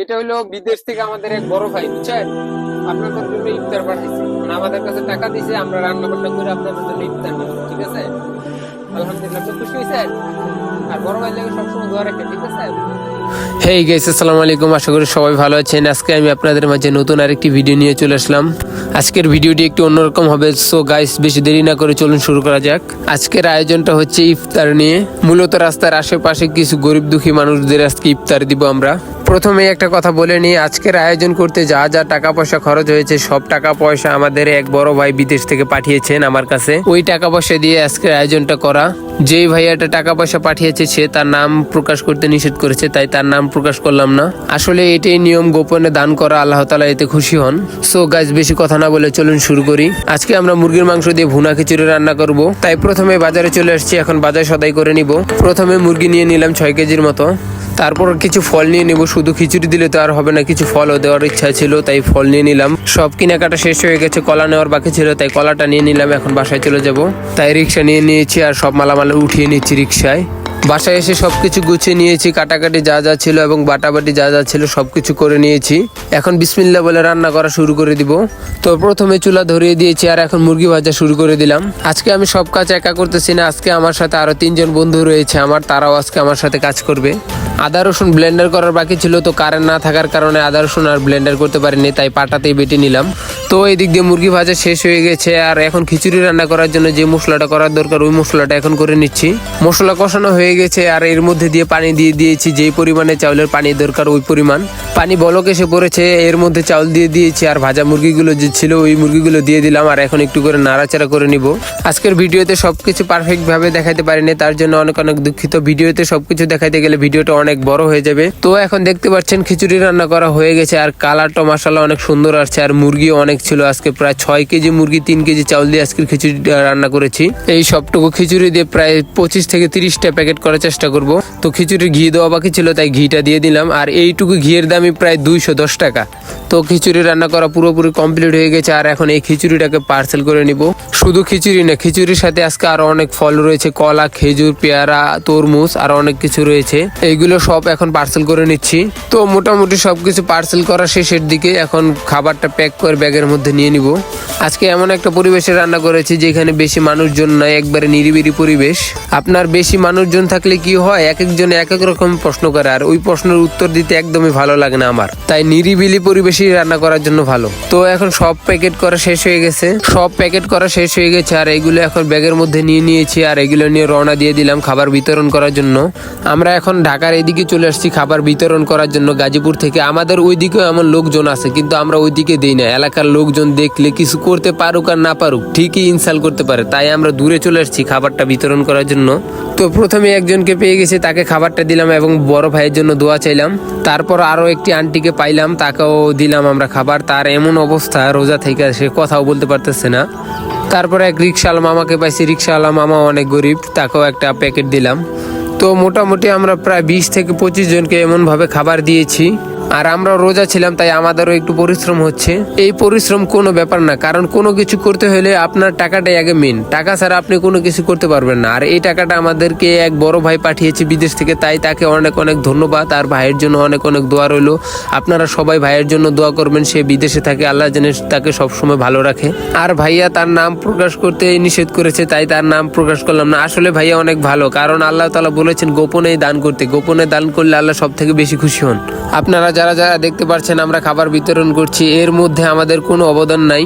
এটা হলো বিদেশ থেকে আমাদের এক বড় ভাই, বুঝছেন? আপনাদের জন্য ইফতার পাঠাইছে, মানে আমাদের কাছে টাকা দিয়েছে, আমরা রান্না বান্না করে আপনাদের জন্য ইফতার নিচ্ছি, ঠিক আছে? আলহামদুলিল্লাহ, আপনি খুশি হয়েছেন? আর বড় ভাই লাগে সবসময় দোয়া রাখেন, ঠিক আছে? হেই গাইস, আসসালামু আলাইকুম। আশা করি সবাই ভালো আছেন। আজকে আমি আপনাদের মাঝে নতুন আরেকটি ভিডিও নিয়ে চলে আসলাম। আজকের ভিডিওটি একটু অন্যরকম হবে। সো গাইস, বেশি দেরি না করে চলুন শুরু করা যাক। আজকের আয়োজনটা হচ্ছে ইফতার নিয়ে। মূলত রাস্তার আশেপাশে কিছু গরিব দুঃখী মানুষদের আজকে ইফতার দিব আমরা। প্রথমে একটা কথা বলে নিই, আজকের আয়োজন করতে যা যা টাকা পয়সা খরচ হয়েছে সব টাকা পয়সা আমাদের এক বড় ভাই বিদেশ থেকে পাঠিয়েছেন আমার কাছে। ওই টাকা পয়সা দিয়ে আজকের আয়োজনটা করা। যেই ভাইয়াটা টাকা পয়সা পাঠিয়েছে সে তার নাম প্রকাশ করতে নিষেধ করেছে, তাই তার নাম প্রকাশ করলাম না। আসলে এটাই নিয়ম, গোপনে দান করা, আল্লাহ তাআলা এতে খুশি হন। সো গাইস, বেশি কথা না বলে চলুন শুরু করি। আজকে আমরা মুরগির মাংস দিয়ে ভুনা খিচুড়ি রান্না করব। তাই প্রথমে বাজারে চলে আসছি, এখন বাজার সদাই করে নিব। প্রথমে মুরগি নিয়ে নিলাম 6 কেজির মতো। তারপর কিছু ফল নিয়ে নেব। শুধু খিচুড়ি দিলে তো আর হবে না, কিছু ফলও দেওয়ার ইচ্ছা ছিল, তাই ফল নিয়ে নিলাম। সব কেনাকাটা শেষ হয়ে গেছে, কলা নেওয়ার বাকি ছিল, তাই কলাটা নিয়ে নিলাম। এখন বাসায় চলে যাব, তাই রিক্সা নিয়ে নিয়েছি আর সব মালামাল উঠিয়ে নিচ্ছি রিক্সায়। বাসায় এসে সবকিছু গুছিয়ে নিয়েছি, কাটাকাটি যা যা ছিল এবং বাটাবাটি যা যা ছিল সবকিছু করে নিয়েছি। এখন বিসমিল্লাহ বলে রান্না করা শুরু করে দিব। তো প্রথমে চুলা ধরিয়ে দিয়েছি আর এখন মুরগি ভাজা শুরু করে দিলাম। আজকে আমি সব কাজ একা করতেছি না, আজকে আমার সাথে আরো 3 জন বন্ধু রয়েছে আমার, তারাও আজকে আমার সাথে কাজ করবে। আদা রসুন ব্লেন্ডার করার বাকি ছিল, তো কারেন্ট না থাকার কারণে আদা রসুন আর ব্লেন্ডার করতে পারিনি, তাই পাটাতেই বেটে নিলাম। তো এই দিক দিয়ে মুরগি ভাজা শেষ হয়ে গেছে আর এখন খিচুড়ি রান্না করার জন্য যে মশলাটা করার দরকার ওই মশলাটা এখন করে নিচ্ছি। মশলা কষানো হয়ে গেছে আর এর মধ্যে দিয়ে পানি দিয়ে দিয়েছি, যেই পরিমাণে চাউলের পানি দরকার ওই পরিমাণ পানি বলক এসে পড়েছে। এর মধ্যে চাউল দিয়ে দিয়েছি আর ভাজা মুরগিগুলো যে ছিল ওই মুরগিগুলো দিয়ে দিলাম আর এখন একটু করে নাড়াচাড়া করে নিব। আজকের ভিডিওতে সবকিছু পারফেক্ট ভাবে দেখাতে পারিনি, তার জন্য অনেক অনেক দুঃখিত। ভিডিওতে সবকিছু দেখাতে গেলে ভিডিওটা অনেক বড় হয়ে যাবে। তো এখন দেখতে পাচ্ছেন খিচুড়ি রান্না করা হয়ে গেছে আর কালারটা মাশাআল্লাহ অনেক সুন্দর আসছে। আর মুরগি অনেক ছিল, আজকে প্রায় 6 কেজি মুরগি 3 কেজি চাউল দিয়ে আজকের খিচুড়ি রান্না করেছি। এই সবটুকু খিচুড়ি দিয়ে প্রায় 25 থেকে 30টা প্যাকেট করার চেষ্টা করব। তো খিচুড়ি ঘি দেওয়া বাকি ছিল, তাই ঘিটা দিয়ে দিলাম। আর এইটুকু ঘিয়ের দামই প্রায় 210 টাকা। তো খিচুড়ি রান্না করা পুরোপুরি কমপ্লিট হয়ে গেছে আর এখন এই খিচুড়িটাকে পার্সেল করে নিব। শুধু খিচুড়ি না, খিচুড়ির সাথে আজকে আরো অনেক ফল রয়েছে, কলা, খেজুর, পেয়ারা, তরমুজ আর অনেক কিছু রয়েছে। এইগুলো সব এখন পার্সেল করে নিচ্ছি। তো মোটামুটি সবকিছু পার্সেল করা শেষের দিকে, এখন খাবারটা প্যাক করে ব্যাগের মধ্যে নিয়ে নিব। আজকে এমন একটা পরিবেশে রান্না করেছি যেখানে বেশি মানুষজন নাই, একবারে নিরিবিলি পরিবেশ। আপনার বেশি মানুষজন থাকলে কি হয়, এক একজন এক এক রকম প্রশ্ন করে আর ওই প্রশ্নের উত্তর দিতে একদমই ভালো লাগে না আমার, তাই নিরিবিলি পরিবেশে রান্না করার জন্য ভালো। তো এখন সব প্যাকেট করা শেষ হয়ে গেছে, আর এগুলো এখন ব্যাগের মধ্যে নিয়ে নিয়েছি আর এগুলো নিয়ে রওনা দিয়ে দিলাম খাবার বিতরণ করার জন্য। আমরা এখন ঢাকার এদিকে চলে আসছি খাবার বিতরণ করার জন্য গাজীপুর থেকে। আমাদের ওইদিকেও এমন লোকজন আছে, কিন্তু আমরা ওইদিকে দেই না। এলাকার লোকজন দেখলে কিছু করতে পারুক আর না পারুক ঠিকই ইনসাল্ট করতে পারে, তাই আমরা দূরে চলে আসছি খাবারটা বিতরণ করার জন্য। তো প্রথমে একজনকে পেয়ে গেছি, তাকে খাবারটা দিলাম এবং বড় ভাইয়ের জন্য দোয়া চাইলাম। তারপর আরো একটি আন্টিকে পাইলাম, তাকেও দিলাম আমরা খাবার। তার এমন অবস্থা রোজা থেকে সে কথাও বলতে পারতেছে না। তারপরে এক রিক্সাওয়ালা মামাকে পাইছি, রিক্সাওয়ালা মামা অনেক গরিব, তাকেও একটা প্যাকেট দিলাম। তো মোটামুটি আমরা প্রায় 20 থেকে 25 জনকে এমন ভাবে খাবার দিয়েছি। আর আমরা রোজা ছিলাম, তাই আমাদেরও একটু পরিশ্রম হচ্ছে। এই পরিশ্রম কোনো ব্যাপার না, কারণ কোনো কিছু করতে হলে আপনার টাকাটাই আগে মেন। টাকা ছাড়া আপনি কোনো কিছু করতে পারবেন না। আর এই টাকাটা আমাদেরকে এক বড় ভাই পাঠিয়েছে বিদেশ থেকে, তাই তাকে অনেক অনেক ধন্যবাদ। আর ভাইয়ের জন্য অনেক অনেক দোয়া রইল। আপনারা সবাই ভাইয়ের জন্য দোয়া করবেন, সে বিদেশে থাকে, আল্লাহ জানে তাকে সবসময় ভালো রাখে। আর ভাইয়া তার নাম প্রকাশ করতে নিষেধ করেছে, তাই তার নাম প্রকাশ করলাম না। আসলে ভাইয়া অনেক ভালো, কারণ আল্লাহ তাআলা বলেছেন গোপনেই দান করতে। গোপনে দান করলে আল্লাহ সব থেকে বেশি খুশি হন। আপনারা যারা যারা দেখতে পাচ্ছেন আমরা খাবার বিতরণ করছি, এর মধ্যে আমাদের কোনো অবদান নাই,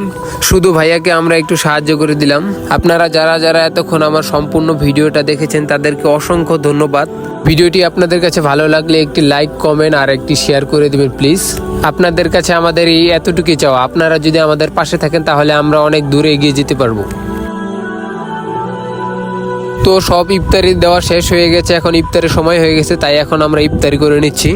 শুধু ভাইয়াকে আমরা একটু সাহায্য করে দিলাম। আপনারা যারা যারা এতক্ষণ আমার সম্পূর্ণ ভিডিওটা দেখেছেন তাদেরকে অসংখ্য ধন্যবাদ। ভিডিওটি আপনাদের কাছে ভালো লাগলে একটি লাইক, কমেন্ট আর একটি শেয়ার করে দিবেন প্লিজ। আপনাদের কাছে আমাদের এই এতটুকুই চাওয়া, আপনারা যদি আমাদের পাশে থাকেন তাহলে আমরা অনেক দূরে এগিয়ে যেতে পারবো। তো সব ইফতারি দেওয়া শেষ হয়ে গেছে, এখন ইফতারের সময় হয়ে গেছে, তাই এখন আমরা ইফতারি করে নিচ্ছি।